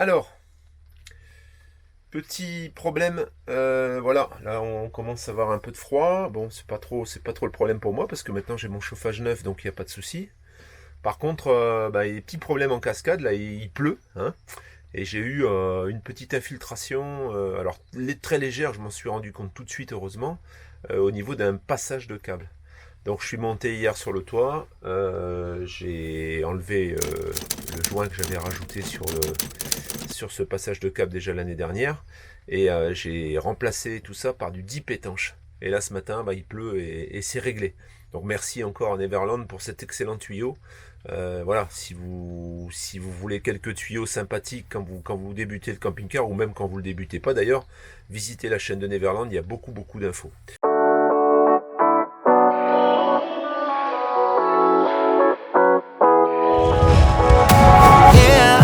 Alors, petit problème, voilà, là on commence à avoir un peu de froid. Bon, c'est pas trop le problème pour moi parce que maintenant j'ai mon chauffage neuf, donc il n'y a pas de souci. Par contre, il y a des petits problèmes en cascade. Là, il pleut, hein, et j'ai eu une petite infiltration. Alors très légère, je m'en suis rendu compte tout de suite, heureusement, au niveau d'un passage de câble. Donc je suis monté hier sur le toit, j'ai enlevé le joint que j'avais rajouté sur ce passage de câble déjà l'année dernière, et j'ai remplacé tout ça par du dip étanche. Et là ce matin, il pleut et c'est réglé. Donc merci encore à Neverland pour cet excellent tuyau. Voilà, si vous voulez quelques tuyaux sympathiques quand vous débutez le camping-car, ou même quand vous le débutez pas d'ailleurs, visitez la chaîne de Neverland, il y a beaucoup d'infos. Yeah,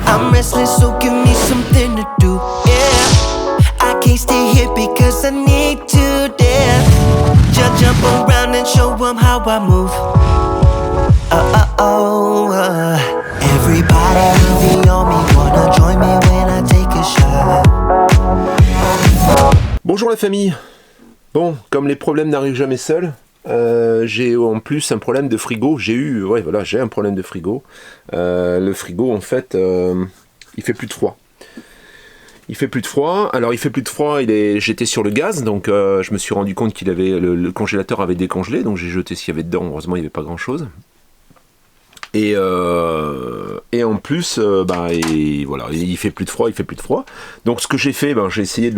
I'm restless, so give me something to do. Yeah, I can't stay here because I need to dance. Just jump around and show 'em how I move. Everybody moving on me, wanna join me when I take a shot. Bonjour la famille. Bon, comme les problèmes n'arrivent jamais seuls, j'ai en plus un problème de frigo. J'ai un problème de frigo. Le frigo, en fait, il fait plus de froid. Il fait plus de froid. Alors, il fait plus de froid. J'étais sur le gaz, donc je me suis rendu compte qu'il avait le congélateur avait décongelé, donc j'ai jeté ce qu'il y avait dedans. Heureusement, il n'y avait pas grand-chose. Et en plus, voilà, il fait plus de froid, Donc ce que j'ai fait, j'ai essayé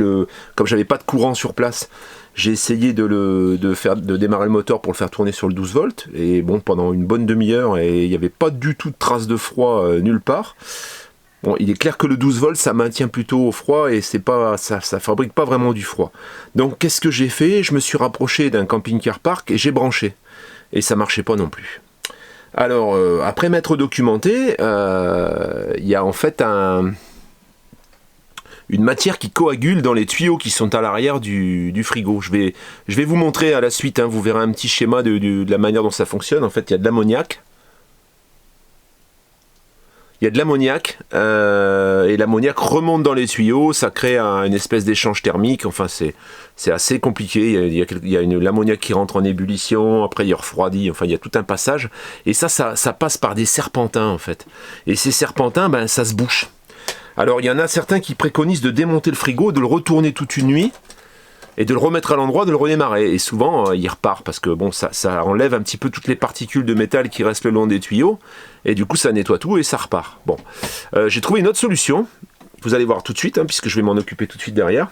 comme j'avais pas de courant sur place, j'ai essayé de démarrer le moteur pour le faire tourner sur le 12 volts. Et bon, pendant une bonne demi-heure, et il n'y avait pas du tout de trace de froid nulle part. Bon, il est clair que le 12 volts, ça maintient plutôt au froid et ça fabrique pas vraiment du froid. Donc qu'est-ce que j'ai fait? Je me suis rapproché d'un camping-car park et j'ai branché. Et ça marchait pas non plus. Alors, après m'être documenté, il y a en fait une matière qui coagule dans les tuyaux qui sont à l'arrière du frigo. Je vais vous montrer à la suite, hein, vous verrez un petit schéma de la manière dont ça fonctionne. En fait, il y a de l'ammoniac. Il y a de l'ammoniac, et l'ammoniac remonte dans les tuyaux, ça crée une espèce d'échange thermique. Enfin, c'est assez compliqué. Il y a l'ammoniac qui rentre en ébullition, après il refroidit, enfin il y a tout un passage. Et ça passe par des serpentins en fait. Et ces serpentins, ça se bouche. Alors il y en a certains qui préconisent de démonter le frigo, de le retourner toute une nuit, et de le remettre à l'endroit, de le redémarrer. Et souvent, il repart, parce que bon, ça enlève un petit peu toutes les particules de métal qui restent le long des tuyaux, et du coup, ça nettoie tout, et ça repart. Bon, j'ai trouvé une autre solution, vous allez voir tout de suite, hein, puisque je vais m'en occuper tout de suite derrière.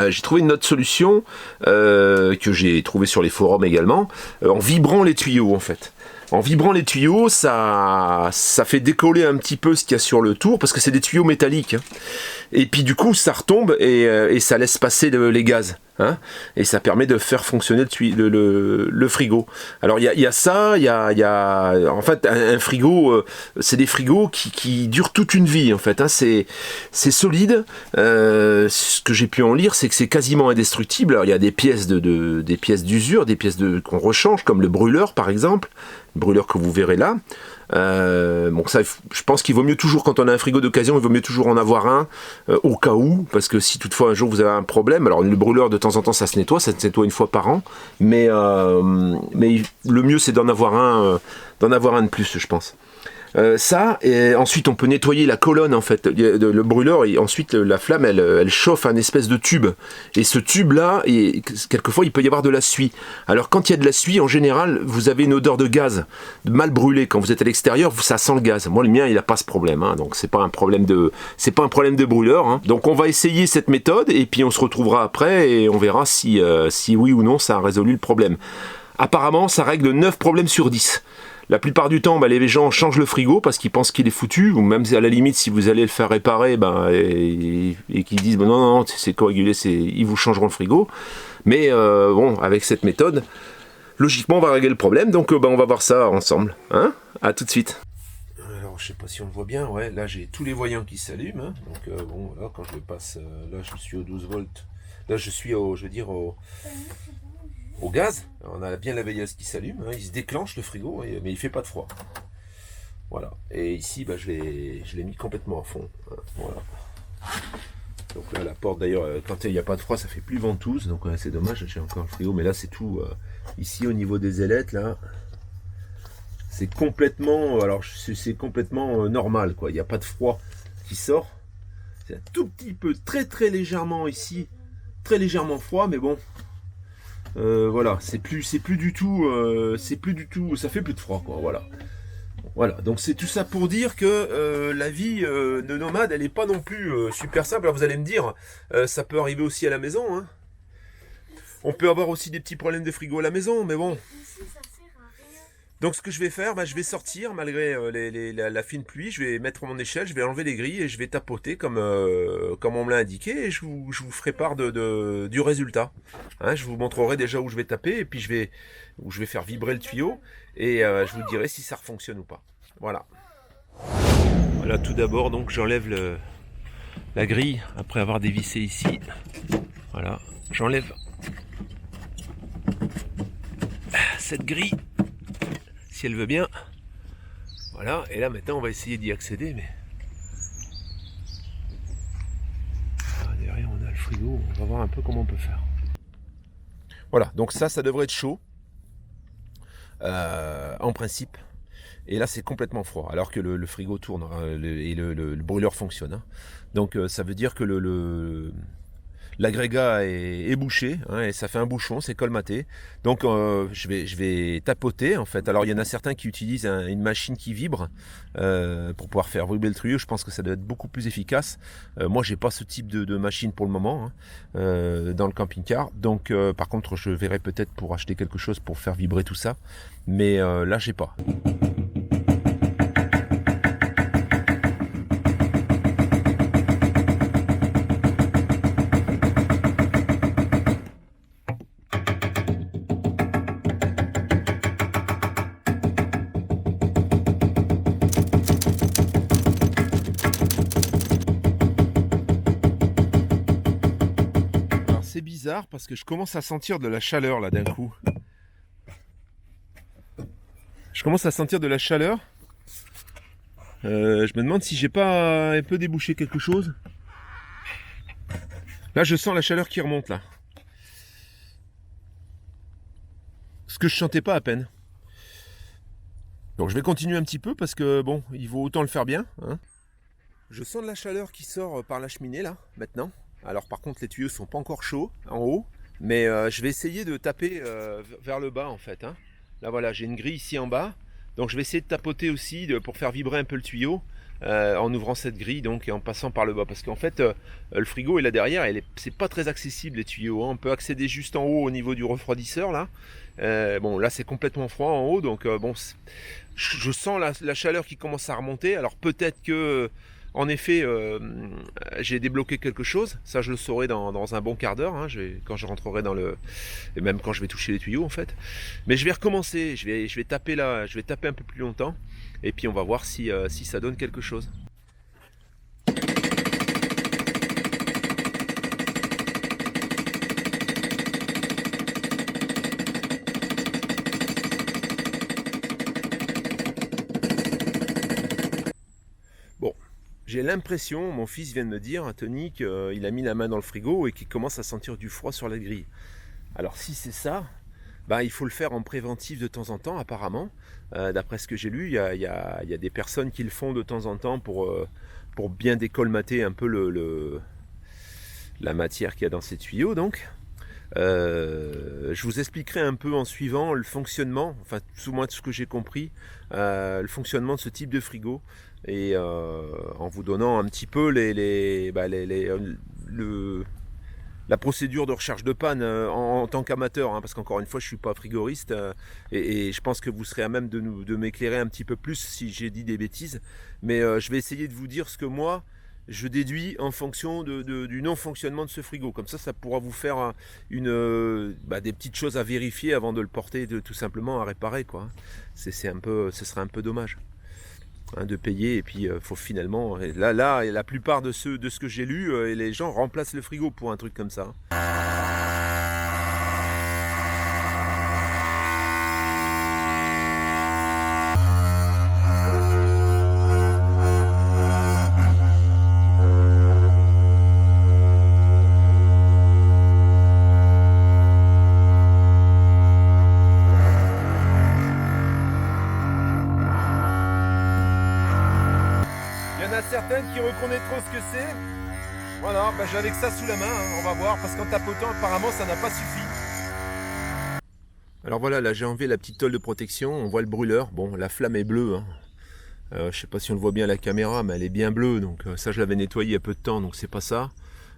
J'ai trouvé une autre solution, que j'ai trouvée sur les forums également, en vibrant les tuyaux, en fait. En vibrant les tuyaux, ça fait décoller un petit peu ce qu'il y a sur le tour, parce que c'est des tuyaux métalliques, hein. Et puis du coup, ça retombe et ça laisse passer les gaz, hein, et ça permet de faire fonctionner le frigo. Alors il y a ça, il y a en fait un frigo, c'est des frigos qui durent toute une vie en fait, hein. C'est solide. Ce que j'ai pu en lire, c'est que c'est quasiment indestructible. Alors il y a des pièces des pièces d'usure, des pièces qu'on rechange, comme le brûleur par exemple, le brûleur que vous verrez là. Bon, ça, je pense qu'il vaut mieux toujours, quand on a un frigo d'occasion, il vaut mieux toujours en avoir un, au cas où, parce que si toutefois un jour vous avez un problème, alors le brûleur de temps en temps ça se nettoie une fois par an, mais le mieux c'est d'en avoir un de plus, je pense. Ça, et ensuite on peut nettoyer la colonne en fait, le brûleur, et ensuite la flamme elle chauffe un espèce de tube, et ce tube là, quelquefois il peut y avoir de la suie. Alors quand il y a de la suie, en général vous avez une odeur de gaz, de mal brûlé. Quand vous êtes à l'extérieur, ça sent le gaz. Moi le mien il n'a pas ce problème, hein, donc c'est pas un problème de brûleur, hein. Donc on va essayer cette méthode et puis on se retrouvera après et on verra si oui ou non ça a résolu le problème. Apparemment ça règle 9 problèmes sur 10. La plupart du temps, les gens changent le frigo parce qu'ils pensent qu'il est foutu, ou même à la limite, si vous allez le faire réparer, et qu'ils disent non, c'est coagulé, ils vous changeront le frigo. Mais bon, avec cette méthode, logiquement, on va régler le problème, donc on va voir ça ensemble. Hein, à tout de suite. Alors, je sais pas si on le voit bien, ouais, là j'ai tous les voyants qui s'allument, hein, donc bon, voilà, quand je le passe, là je suis au 12 volts, là je suis au gaz. Alors, on a bien la veilleuse qui s'allume, hein, il se déclenche le frigo, mais il fait pas de froid. Voilà. Et ici, bah, je l'ai mis complètement à fond. Hein, voilà. Donc là, la porte, d'ailleurs, quand il n'y a pas de froid, ça fait plus ventouse. Donc c'est dommage, j'ai encore le frigo. Mais là, c'est tout. Ici, au niveau des ailettes, là, c'est complètement... Alors, c'est complètement normal, quoi. Il n'y a pas de froid qui sort. C'est un tout petit peu, très très légèrement ici. Très légèrement froid, mais bon... voilà, c'est plus du tout, ça fait plus de froid, quoi, voilà, donc c'est tout ça pour dire que la vie de nomade, elle est pas non plus super simple. Alors vous allez me dire, ça peut arriver aussi à la maison, hein. On peut avoir aussi des petits problèmes de frigo à la maison, mais bon. Donc ce que je vais faire, bah, je vais sortir malgré la fine pluie, je vais mettre mon échelle, je vais enlever les grilles et je vais tapoter comme on me l'a indiqué et je vous ferai part du résultat. Hein, je vous montrerai déjà où je vais taper et puis où je vais faire vibrer le tuyau et je vous dirai si ça fonctionne ou pas. Voilà. Voilà, tout d'abord donc j'enlève la grille après avoir dévissé ici. Voilà, j'enlève cette grille. Si elle veut bien. Voilà, et là maintenant on va essayer d'y accéder, mais... Ah, derrière on a le frigo, on va voir un peu comment on peut faire. Voilà, donc ça devrait être chaud, en principe. Et là c'est complètement froid, alors que le frigo tourne et le brûleur fonctionne. Hein. Donc ça veut dire que l'agrégat est bouché, hein, et ça fait un bouchon, c'est colmaté. Donc je vais tapoter en fait. Alors il y en a certains qui utilisent une machine qui vibre pour pouvoir faire vibrer le tuyau. Je pense que ça doit être beaucoup plus efficace. Moi j'ai pas ce type de machine pour le moment, hein, dans le camping-car. Donc par contre je verrai peut-être pour acheter quelque chose pour faire vibrer tout ça. Mais là j'ai pas. C'est bizarre parce que je commence à sentir de la chaleur là d'un coup. Je commence à sentir de la chaleur. Je me demande si j'ai pas un peu débouché quelque chose. Là je sens la chaleur qui remonte là. Ce que je sentais pas à peine. Donc je vais continuer un petit peu parce que bon, il vaut autant le faire bien. Hein. Je sens de la chaleur qui sort par la cheminée là, maintenant. Alors par contre les tuyaux sont pas encore chauds en haut, mais je vais essayer de taper vers le bas en fait. Hein. Là voilà, j'ai une grille ici en bas, donc je vais essayer de tapoter aussi pour faire vibrer un peu le tuyau en ouvrant cette grille donc et en passant par le bas, parce qu'en fait le frigo est là derrière, c'est pas très accessible les tuyaux. Hein. On peut accéder juste en haut au niveau du refroidisseur là. Bon là c'est complètement froid en haut, donc bon, je sens la chaleur qui commence à remonter. Alors peut-être que en effet, j'ai débloqué quelque chose. Ça, je le saurai dans un bon quart d'heure, hein, quand je rentrerai et même quand je vais toucher les tuyaux, en fait. Mais je vais recommencer. Je vais taper là. Je vais taper un peu plus longtemps. Et puis, on va voir si ça donne quelque chose. J'ai l'impression, mon fils vient de me dire, Tony, qu'il a mis la main dans le frigo et qu'il commence à sentir du froid sur la grille. Alors si c'est ça, bah, il faut le faire en préventif de temps en temps apparemment. D'après ce que j'ai lu, il y a des personnes qui le font de temps en temps pour bien décolmater un peu la matière qu'il y a dans ces tuyaux. Donc, je vous expliquerai un peu en suivant le fonctionnement, enfin tout au moins de ce que j'ai compris, le fonctionnement de ce type de frigo. Et en vous donnant un petit peu la procédure de recherche de panne en tant qu'amateur, hein, parce qu'encore une fois je suis pas frigoriste et je pense que vous serez à même de m'éclairer un petit peu plus si j'ai dit des bêtises, mais je vais essayer de vous dire ce que moi je déduis en fonction du non-fonctionnement de ce frigo. Comme ça pourra vous faire des petites choses à vérifier avant de le porter tout simplement à réparer, quoi. Ce serait un peu dommage. Hein, de payer, et puis faut finalement là la plupart de ce que j'ai lu, les gens remplacent le frigo pour un truc comme ça. en a certaines qui reconnaissent trop ce que c'est. Voilà, bah j'avais que ça sous la main, hein, on va voir, parce qu'en tapotant, apparemment, ça n'a pas suffi. Alors voilà, là j'ai enlevé la petite tôle de protection, on voit le brûleur. Bon, la flamme est bleue, hein. Je sais pas si on le voit bien à la caméra, mais elle est bien bleue, donc ça je l'avais nettoyé il y a peu de temps, donc c'est pas ça.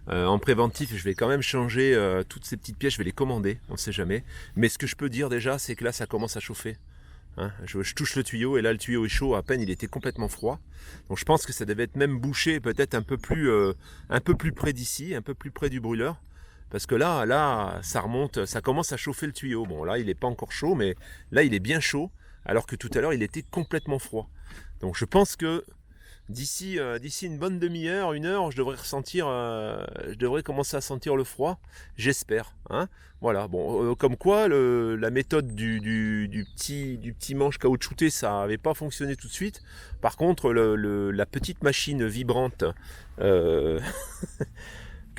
En préventif, je vais quand même changer toutes ces petites pièces, je vais les commander, on ne sait jamais. Mais ce que je peux dire déjà, c'est que là ça commence à chauffer. Hein, je touche le tuyau et là le tuyau est chaud, à peine il était complètement froid. Donc je pense que ça devait être même bouché peut-être un peu plus près d'ici, un peu plus près du brûleur. Parce que là ça remonte, ça commence à chauffer le tuyau. Bon là il n'est pas encore chaud, mais là il est bien chaud, alors que tout à l'heure il était complètement froid. Donc je pense que d'ici une bonne demi-heure, 1 heure, je devrais commencer à sentir le froid, j'espère. Hein, voilà, bon, comme quoi la méthode du petit manche caoutchouté, ça n'avait pas fonctionné tout de suite. Par contre, la petite machine vibrante que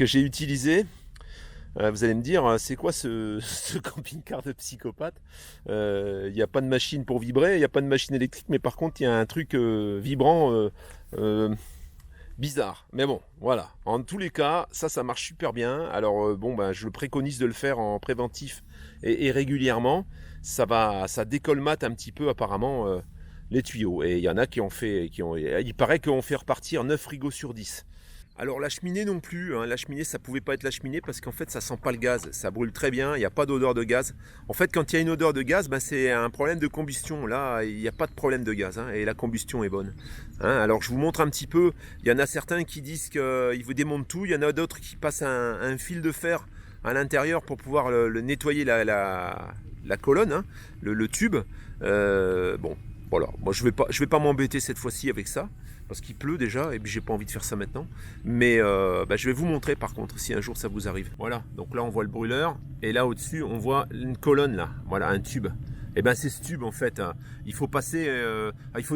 j'ai utilisée, vous allez me dire, c'est quoi ce camping-car de psychopathe? Il n'y a pas de machine pour vibrer, il n'y a pas de machine électrique, mais par contre, il y a un truc vibrant bizarre. Mais bon, voilà. En tous les cas, ça marche super bien. Alors, je le préconise de le faire en préventif et régulièrement. Ça décolmate un petit peu, apparemment, les tuyaux. Et il y en a il paraît qu'on fait repartir 9 frigos sur 10. Alors la cheminée non plus, hein. La cheminée ça pouvait pas être la cheminée parce qu'en fait ça sent pas le gaz, ça brûle très bien, il n'y a pas d'odeur de gaz. En fait quand il y a une odeur de gaz, c'est un problème de combustion, là il n'y a pas de problème de gaz, hein, et la combustion est bonne. Hein, alors je vous montre un petit peu, il y en a certains qui disent qu'ils vous démontent tout, il y en a d'autres qui passent un fil de fer à l'intérieur pour pouvoir le nettoyer la colonne, hein, le tube. Bon voilà, moi je vais pas m'embêter cette fois-ci avec ça. Parce qu'il pleut déjà et puis j'ai pas envie de faire ça maintenant. Mais je vais vous montrer par contre si un jour ça vous arrive. Voilà, donc là on voit le brûleur et là au-dessus on voit une colonne là, voilà un tube. Et ben c'est ce tube en fait, hein. Il faut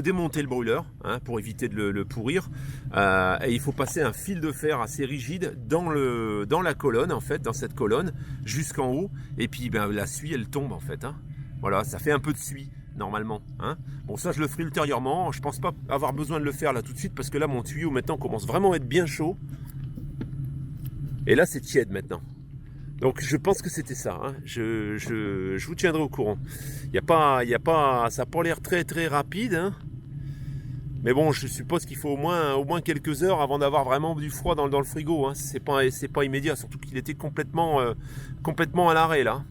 démonter le brûleur, hein, pour éviter de le pourrir. Et il faut passer un fil de fer assez rigide dans la colonne en fait, dans cette colonne jusqu'en haut. Et puis la suie elle tombe en fait, hein. Voilà, ça fait un peu de suie. Normalement, hein. Bon ça je le ferai ultérieurement, je pense pas avoir besoin de le faire là tout de suite parce que là mon tuyau maintenant commence vraiment à être bien chaud et là c'est tiède maintenant, donc je pense que c'était ça, hein. Je vous tiendrai au courant. Ça n'a pas l'air très très rapide, hein. Mais bon je suppose qu'il faut au moins quelques heures avant d'avoir vraiment du froid dans le frigo, hein. C'est pas immédiat, surtout qu'il était complètement à l'arrêt là.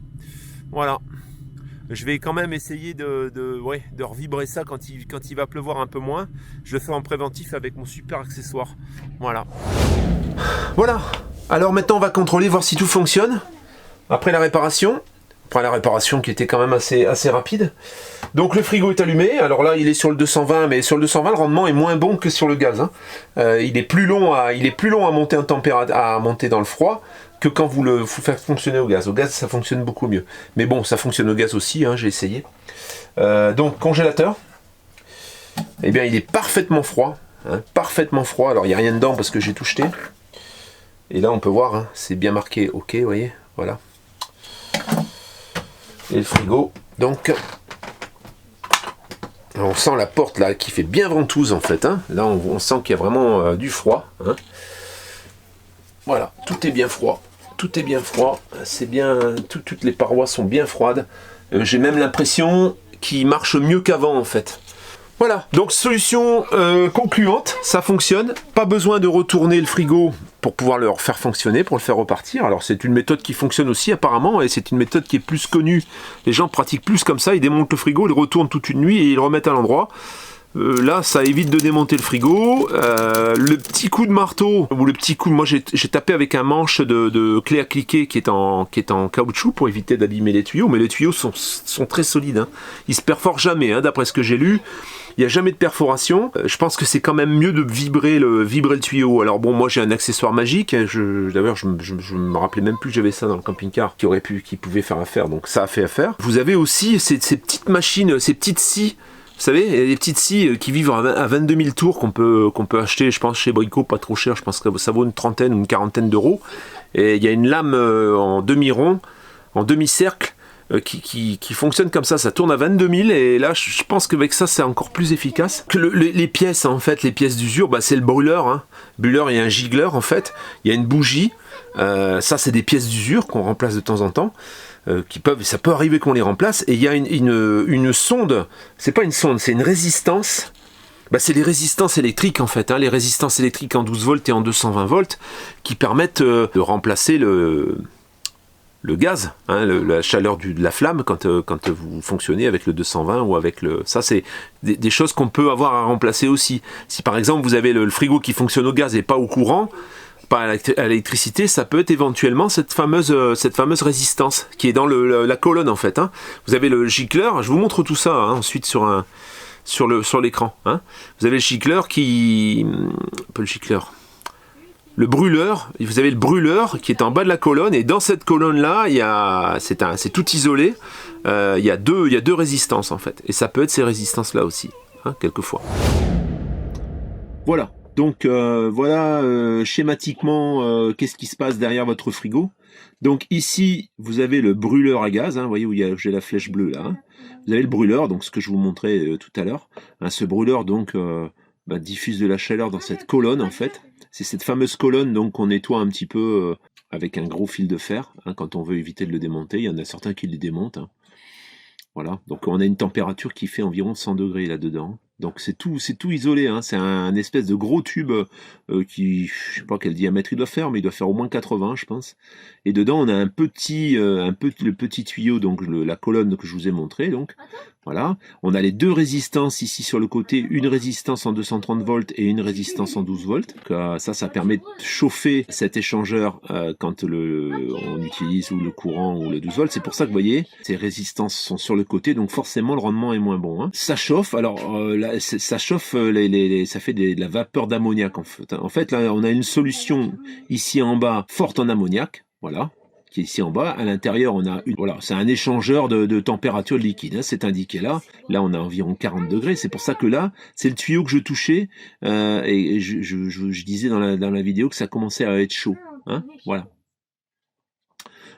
Voilà. Je vais quand même essayer de revibrer ça quand il va pleuvoir un peu moins. Je le fais en préventif avec mon super accessoire. Voilà. Voilà. Alors maintenant on va contrôler, voir si tout fonctionne. Après la réparation qui était quand même assez rapide. Donc le frigo est allumé. Alors là il est sur le 220, mais sur le 220 le rendement est moins bon que sur le gaz, hein. Il est plus long à monter à monter dans le froid que quand vous le faites fonctionner au gaz. Au gaz ça fonctionne beaucoup mieux. Mais bon, ça fonctionne au gaz aussi, hein, j'ai essayé. Donc congélateur, eh bien il est parfaitement froid, hein, parfaitement froid. Alors il n'y a rien dedans parce que j'ai tout jeté. Et là on peut voir, hein, c'est bien marqué OK, vous voyez, voilà. Et le frigo, donc on sent la porte là qui fait bien ventouse en fait, hein. Là on sent qu'il y a vraiment du froid, hein. Voilà, tout est bien froid. Tout est bien froid. C'est bien. Toutes les parois sont bien froides. J'ai même l'impression qu'il marche mieux qu'avant en fait. Voilà, donc solution concluante, ça fonctionne. Pas besoin de retourner le frigo pour pouvoir le faire fonctionner, pour le faire repartir. Alors c'est une méthode qui fonctionne aussi apparemment, et c'est une méthode qui est plus connue. Les gens pratiquent plus comme ça, ils démontent le frigo, ils le retournent toute une nuit et ils le remettent à l'endroit. Là ça évite de démonter le frigo. Le petit coup de marteau, ou le petit coup, moi j'ai tapé avec un manche de clé à cliquer qui est en caoutchouc pour éviter d'abîmer les tuyaux, mais les tuyaux sont très solides, hein. Ils se perforent jamais, hein, d'après ce que j'ai lu. Il n'y a jamais de perforation. Je pense que c'est quand même mieux de vibrer le tuyau. Alors bon, moi j'ai un accessoire magique. D'ailleurs, je me rappelais même plus que j'avais ça dans le camping-car qui pouvait faire affaire. Donc ça a fait affaire. Vous avez aussi ces petites machines, ces petites scies. Vous savez, il y a des petites scies qui vivent à 22 000 tours qu'on peut acheter, je pense, chez Brico, pas trop cher. Je pense que ça vaut une trentaine ou une quarantaine d'euros. Et il y a une lame en demi-rond, en demi-cercle, qui fonctionne comme ça tourne à 22 000 et là je pense qu'avec ça c'est encore plus efficace. Que les pièces en fait, les pièces d'usure, c'est le brûleur, hein. Brûleur et un gigler en fait, il y a une bougie, ça c'est des pièces d'usure qu'on remplace de temps en temps. Ça peut arriver qu'on les remplace, et il y a une sonde, c'est pas une sonde, c'est une résistance. C'est les résistances électriques en fait, hein, les résistances électriques en 12 volts et en 220 volts qui permettent de remplacer le gaz, hein, la chaleur de la flamme quand vous fonctionnez avec le 220 ou avec le... Ça c'est des choses qu'on peut avoir à remplacer aussi. Si par exemple vous avez le frigo qui fonctionne au gaz et pas au courant, pas à l'électricité, ça peut être éventuellement cette fameuse résistance qui est dans la colonne en fait, hein. Vous avez le gicler, je vous montre tout ça hein, ensuite sur l'écran, hein. Vous avez le gicler le brûleur, vous avez le brûleur qui est en bas de la colonne, et dans cette colonne là c'est tout isolé, il y a deux résistances en fait, et ça peut être ces résistances là aussi, hein, quelquefois. Voilà. Donc voilà schématiquement qu'est-ce qui se passe derrière votre frigo. Donc ici vous avez le brûleur à gaz, hein, vous voyez où j'ai la flèche bleue là, hein. Vous avez le brûleur, donc ce que je vous montrais tout à l'heure, hein, ce brûleur donc diffuse de la chaleur dans cette colonne en fait. C'est cette fameuse colonne donc qu'on nettoie un petit peu avec un gros fil de fer, hein, quand on veut éviter de le démonter. Il y en a certains qui les démontent, hein. Voilà, donc on a une température qui fait environ 100 degrés là-dedans. Donc c'est tout isolé, hein. C'est un espèce de gros tube qui, je sais pas quel diamètre il doit faire, mais il doit faire au moins 80, je pense. Et dedans on a le petit tuyau, donc la colonne que je vous ai montré, donc voilà. On a les deux résistances ici sur le côté, une résistance en 230 volts et une résistance en 12 volts. Ça permet de chauffer cet échangeur quand on utilise ou le courant ou le 12 volts. C'est pour ça que vous voyez, ces résistances sont sur le côté, donc forcément le rendement est moins bon, hein. Ça chauffe, alors ça chauffe, ça fait de la vapeur d'ammoniac en fait. En fait là on a une solution ici en bas forte en ammoniac, voilà, qui est ici en bas. À l'intérieur on a voilà, c'est un échangeur de température liquide, hein, c'est indiqué là on a environ 40 degrés. C'est pour ça que là c'est le tuyau que je touchais et je disais dans la vidéo que ça commençait à être chaud, hein, voilà.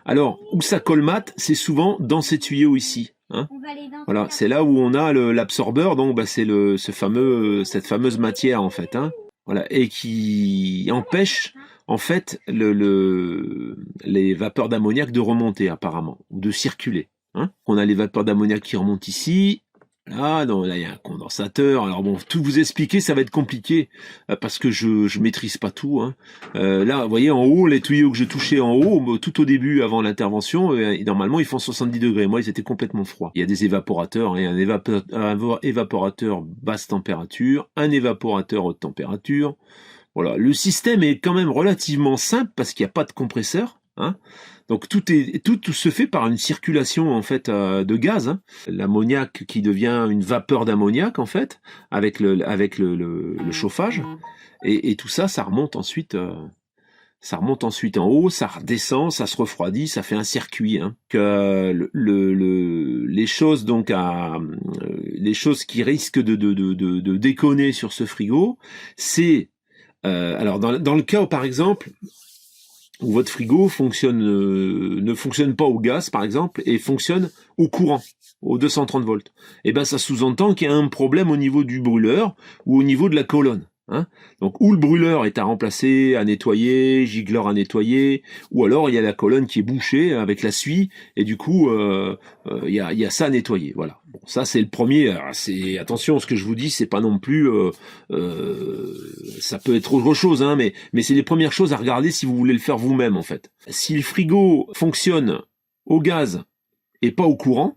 Alors où ça colmate, c'est souvent dans ces tuyaux ici, hein. Voilà, c'est là où on a l'absorbeur, donc c'est cette fameuse matière en fait, hein. Voilà, et qui empêche en fait les vapeurs d'ammoniac de remonter apparemment, ou de circuler, hein. On a les vapeurs d'ammoniac qui remontent ici. Là, il y a un condensateur. Alors bon, tout vous expliquer, ça va être compliqué parce que je maîtrise pas tout, hein. Là, vous voyez en haut, les tuyaux que je touchais en haut, tout au début, avant l'intervention, normalement ils font 70 degrés. Moi, ils étaient complètement froids. Il y a des évaporateurs, hein, un évaporateur basse température, un évaporateur haute température. Voilà, le système est quand même relativement simple parce qu'il n'y a pas de compresseur, hein. Donc tout se fait par une circulation en fait de gaz, hein. L'ammoniac qui devient une vapeur d'ammoniac en fait avec le chauffage, et tout ça remonte ensuite en haut, ça redescend, ça se refroidit, ça fait un circuit, hein. Les choses qui risquent de déconner sur ce frigo, c'est alors dans le cas où par exemple où votre frigo ne fonctionne pas au gaz, par exemple, et fonctionne au courant, au 230 volts. Et ben, ça sous-entend qu'il y a un problème au niveau du brûleur ou au niveau de la colonne, hein. Donc, ou le brûleur est à remplacer, à nettoyer, gigler à nettoyer, ou alors il y a la colonne qui est bouchée avec la suie, et du coup, il y a ça à nettoyer. Voilà. Bon, ça c'est le premier. Alors, attention, ce que je vous dis, c'est pas non plus, ça peut être autre chose, hein, mais c'est les premières choses à regarder si vous voulez le faire vous-même en fait. Si le frigo fonctionne au gaz et pas au courant,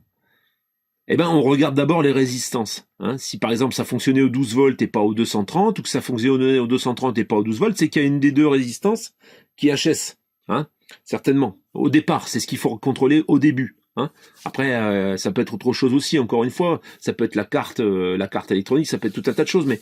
eh ben, on regarde d'abord les résistances, hein. Si par exemple ça fonctionnait au 12 volts et pas au 230, ou que ça fonctionnait au 230 et pas au 12 volts, c'est qu'il y a une des deux résistances qui HS, hein, certainement. Au départ, c'est ce qu'il faut contrôler au début, hein. Après, ça peut être autre chose aussi, encore une fois, ça peut être la carte électronique, ça peut être tout un tas de choses, mais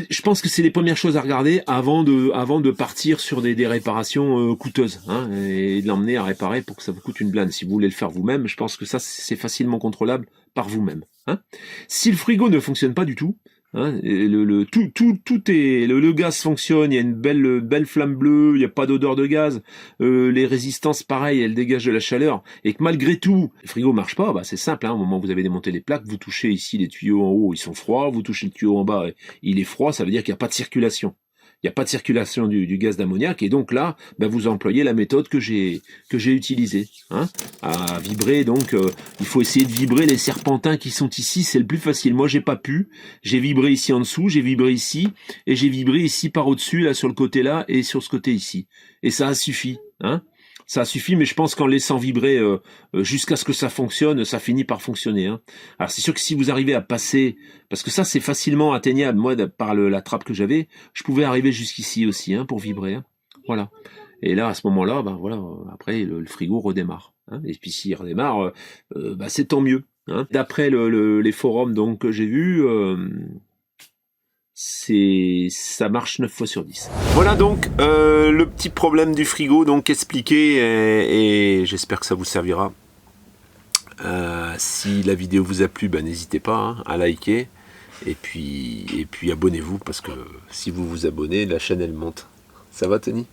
je pense que c'est les premières choses à regarder avant de partir sur des réparations coûteuses, hein, et de l'emmener à réparer pour que ça vous coûte une blinde. Si vous voulez le faire vous-même, je pense que ça c'est facilement contrôlable par vous-même, hein. Si le frigo ne fonctionne pas du tout, Hein, et tout est le gaz fonctionne, il y a une belle flamme bleue, il n'y a pas d'odeur de gaz, les résistances pareil, elles dégagent de la chaleur, et que malgré tout, le frigo marche pas, bah c'est simple, hein, au moment où vous avez démonté les plaques, vous touchez ici les tuyaux en haut, ils sont froids, vous touchez le tuyau en bas, il est froid, ça veut dire qu'il n'y a pas de circulation. Il n'y a pas de circulation du gaz d'ammoniac, et donc là, ben vous employez la méthode que j'ai utilisée, hein, à vibrer. Donc, il faut essayer de vibrer les serpentins qui sont ici, c'est le plus facile. Moi, j'ai pas pu. J'ai vibré ici en dessous, j'ai vibré ici, et j'ai vibré ici par au-dessus, là sur le côté là, et sur ce côté ici. Et ça a suffi, hein. Ça suffit, mais je pense qu'en laissant vibrer jusqu'à ce que ça fonctionne, ça finit par fonctionner. Hein. Alors c'est sûr que si vous arrivez à passer, parce que ça c'est facilement atteignable, moi par la trappe que j'avais, je pouvais arriver jusqu'ici aussi hein, pour vibrer. Hein. Voilà. Et là à ce moment-là, ben voilà, après le frigo redémarre. Hein. Et puis s'il redémarre, ben, c'est tant mieux. Hein. D'après les forums donc que j'ai vus. Ça marche 9 fois sur 10. Voilà donc le petit problème du frigo donc expliqué et j'espère que ça vous servira. Si la vidéo vous a plu, ben, n'hésitez pas hein, à liker et puis abonnez-vous parce que si vous vous abonnez, la chaîne elle monte. Ça va Tony?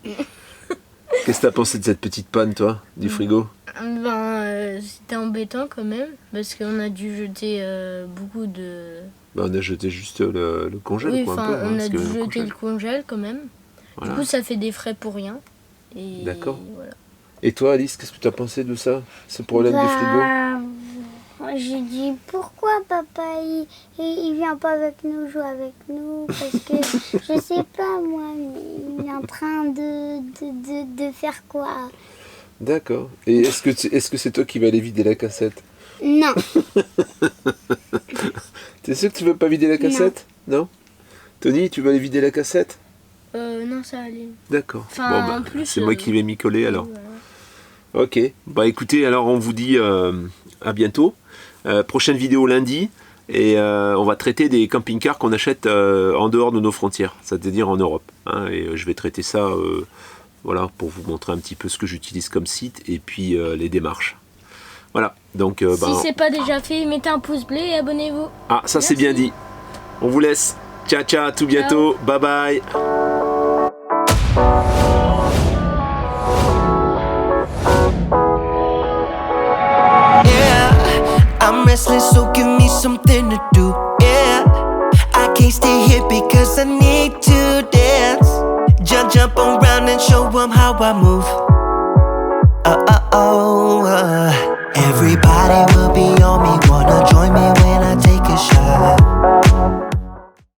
Qu'est-ce que t'as pensé de cette petite panne toi, du frigo? C'était embêtant quand même parce qu'on a dû jeter beaucoup de... on a jeté juste le congèle. Oui, quoi, un peu, on a dû jeter le congèle quand même. Voilà. Du coup, ça fait des frais pour rien. D'accord. Voilà. Et toi, Alice, qu'est-ce que tu as pensé de ça, ce problème du frigo? J'ai dit, pourquoi papa, il vient pas avec nous, jouer avec nous? Parce que, je sais pas, moi, il est en train de faire quoi? D'accord. Et est-ce que c'est toi qui vas aller vider la cassette? Non. T'es sûr que tu veux pas vider la cassette? Non. Tony, tu vas aller vider la cassette? Non, ça allait. D'accord. Enfin, bon, en plus, c'est moi qui vais m'y coller alors. Voilà. Ok. Bah écoutez, alors on vous dit à bientôt. Prochaine vidéo lundi. Et on va traiter des camping-cars qu'on achète en dehors de nos frontières, c'est-à-dire en Europe. Hein, et je vais traiter ça voilà, pour vous montrer un petit peu ce que j'utilise comme site et puis les démarches. Voilà, donc... si c'est pas déjà fait, mettez un pouce bleu et abonnez-vous. Ah, ça c'est bien dit. On vous laisse. Ciao, ciao, à tout bientôt. Bye bye. I'm restless, so give me something to do. Yeah, I can't stay here because I need to dance. Jump around and show them how I move. Everybody will be on me, wanna join me